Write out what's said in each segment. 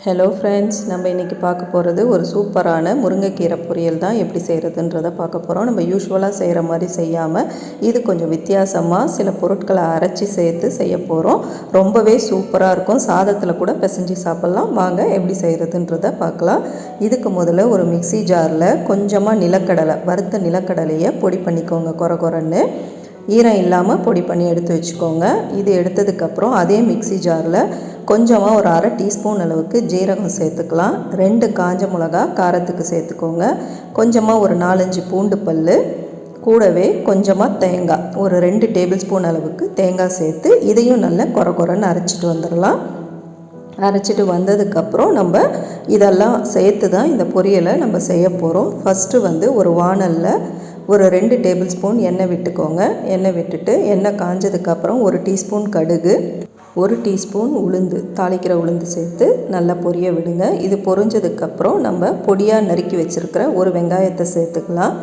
Hello friends, நம்ம இன்றைக்கி பார்க்க போகிறது ஒரு சூப்பரான முருங்கைக்கீரை பொரியல் தான். எப்படி செய்கிறதுன்றதை பார்க்க போகிறோம். நம்ம யூஸ்வலாக செய்கிற மாதிரி செய்யாமல் இது கொஞ்சம் வித்தியாசமாக சில பொருட்களை அரைச்சி சேர்த்து செய்ய போகிறோம். ரொம்பவே சூப்பராக இருக்கும். சாதத்தில் கூட பிசைஞ்சு சாப்பிட்லாம். வாங்க எப்படி செய்கிறதுன்றதை பார்க்கலாம். இதுக்கு முதல்ல ஒரு மிக்ஸி ஜாரில் கொஞ்சமாக நிலக்கடலை, வறுத்த நிலக்கடலையை பொடி பண்ணிக்கோங்க. குறன்னு ஈரம் இல்லாமல் பொடி பண்ணி எடுத்து வச்சுக்கோங்க. இது எடுத்ததுக்கப்புறம் அதே மிக்ஸி ஜாரில் கொஞ்சமாக ஒரு அரை டீஸ்பூன் அளவுக்கு ஜீரகம் சேர்த்துக்கலாம். 2 காஞ்ச மிளகா காரத்துக்கு சேர்த்துக்கோங்க. கொஞ்சமாக ஒரு 4-5 பூண்டு பல், கூடவே கொஞ்சமாக தேங்காய், ஒரு 2 டேபிள் ஸ்பூன் அளவுக்கு தேங்காய் சேர்த்து இதையும் நல்லா குறன்னு அரைச்சிட்டு வந்துடலாம். அரைச்சிட்டு வந்ததுக்கப்புறம் நம்ம இதெல்லாம் சேர்த்து தான் இந்த பொரியலை நம்ம செய்ய போகிறோம். ஃபஸ்ட்டு ஒரு வாணலில் ஒரு 2 டேபிள் ஸ்பூன் எண்ணெய் விட்டுக்கோங்க. எண்ணெய் விட்டுட்டு எண்ணெய் காஞ்சதுக்கப்புறம் 1 டீஸ்பூன் கடுகு, 1 டீஸ்பூன் உளுந்து, தாளிக்கிற உளுந்து சேர்த்து நல்லா பொரிய விடுங்க. இது பொரிஞ்சதுக்கப்புறம் நம்ம பொடியாக நறுக்கி வச்சுருக்கிற ஒரு வெங்காயத்தை சேர்த்துக்கலாம்.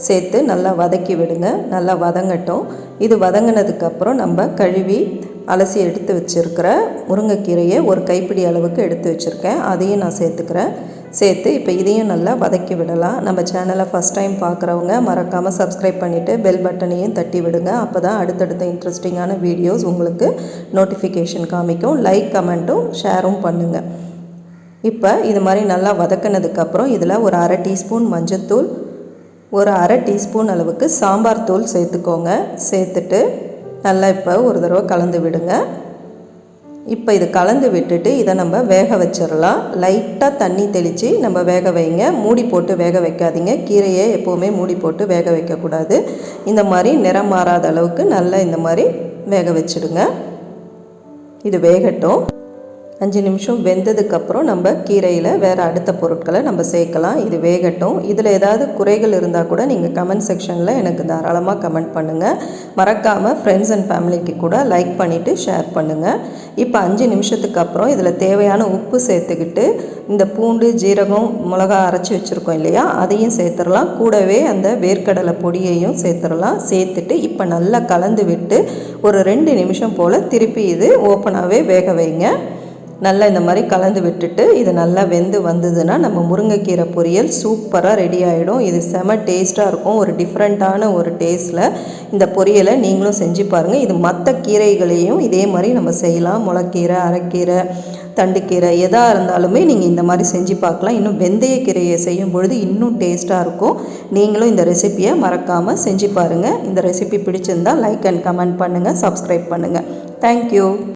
சேர்த்து நல்லா வதக்கி விடுங்க. நல்லா வதங்கட்டும். இது வதங்கினதுக்கப்புறம் நம்ம கழுவி அலசி எடுத்து வச்சுருக்கிற முருங்கைக்கீரையை ஒரு கைப்பிடி அளவுக்கு எடுத்து வச்சுருக்கேன். அதையும் நான் சேர்த்துக்கிறேன். சேர்த்து இப்போ இதையும் நல்லா வதக்கி விடலாம். நம்ம சேனலை ஃபஸ்ட் டைம் பார்க்குறவங்க மறக்காமல் சப்ஸ்கிரைப் பண்ணிவிட்டு பெல் பட்டனையும் தட்டி விடுங்க. அப்போ தான் அடுத்தடுத்த இன்ட்ரெஸ்டிங்கான வீடியோஸ் உங்களுக்கு நோட்டிஃபிகேஷன் காமிக்கும். லைக், கமெண்ட்டும் ஷேரும் பண்ணுங்கள். இப்போ இது மாதிரி நல்லா வதக்கினதுக்கப்புறம் இதில் ஒரு அரை டீஸ்பூன் மஞ்சள்தூள், ஒரு அரை டீஸ்பூன் அளவுக்கு சாம்பார் தூள் சேர்த்துக்கோங்க. சேர்த்துட்டு நல்லா இப்போ ஒரு தடவை கலந்து விடுங்க. இப்போ இது கலந்து விட்டுட்டு இதை நம்ம வேக வச்சிடலாம். லைட்டாக தண்ணி தெளித்து நம்ம வேக வைங்க. மூடி போட்டு வேக வைக்காதீங்க. கீரையை எப்போவுமே மூடி போட்டு வேக வைக்கக்கூடாது. இந்த மாதிரி நிறம் மாறாத அளவுக்கு நல்லா இந்த மாதிரி வேக வச்சுடுங்க. இது வேகட்டும். 5 நிமிஷம் வெந்ததுக்கப்புறம் நம்ம கீரையில் வேறு அடுத்த பொருட்களை நம்ம சேர்க்கலாம். இது வேகட்டும். இதில் ஏதாவது குறைகள் இருந்தால் கூட நீங்கள் கமெண்ட் செக்ஷனில் எனக்கு தாராளமாக கமெண்ட் பண்ணுங்கள். மறக்காமல் ஃப்ரெண்ட்ஸ் அண்ட் ஃபேமிலிக்கு கூட லைக் பண்ணிவிட்டு ஷேர் பண்ணுங்கள். இப்போ 5 நிமிஷத்துக்கு அப்புறம் இதில் தேவையான உப்பு சேர்த்துக்கிட்டு இந்த பூண்டு, ஜீரகம், மிளகா அரைச்சி வச்சுருக்கோம் இல்லையா, அதையும் சேர்த்துடலாம். கூடவே அந்த வேர்க்கடலை பொடியையும் சேர்த்துடலாம். சேர்த்துட்டு இப்போ நல்லா கலந்து விட்டு ஒரு 2 நிமிஷம் போல் திருப்பி இது ஓப்பனாகவே வேக வைங்க. நல்லா இந்த மாதிரி கலந்து விட்டுட்டு இது நல்லா வெந்து வந்ததுன்னா நம்ம முருங்கைக்கீரை பொரியல் சூப்பராக ரெடி ஆகிடும். இது செம டேஸ்ட்டாக இருக்கும். ஒரு டிஃப்ரெண்ட்டான ஒரு டேஸ்ட்டில் இந்த பொரியலை நீங்களும் செஞ்சு பாருங்கள். இது மற்ற கீரைகளையும் இதே மாதிரி நம்ம செய்யலாம். முளைக்கீரை, அரைக்கீரை, தண்டுக்கீரை எதாக இருந்தாலுமே நீங்கள் இந்த மாதிரி செஞ்சு பார்க்கலாம். இன்னும் வெந்தயக்கீரையை செய்யும் பொழுது இன்னும் டேஸ்ட்டாக இருக்கும். நீங்களும் இந்த ரெசிப்பியை மறக்காமல் செஞ்சு பாருங்கள். இந்த ரெசிபி பிடிச்சிருந்தால் லைக் அண்ட் கமெண்ட் பண்ணுங்கள், சப்ஸ்கிரைப் பண்ணுங்கள். தேங்க்யூ.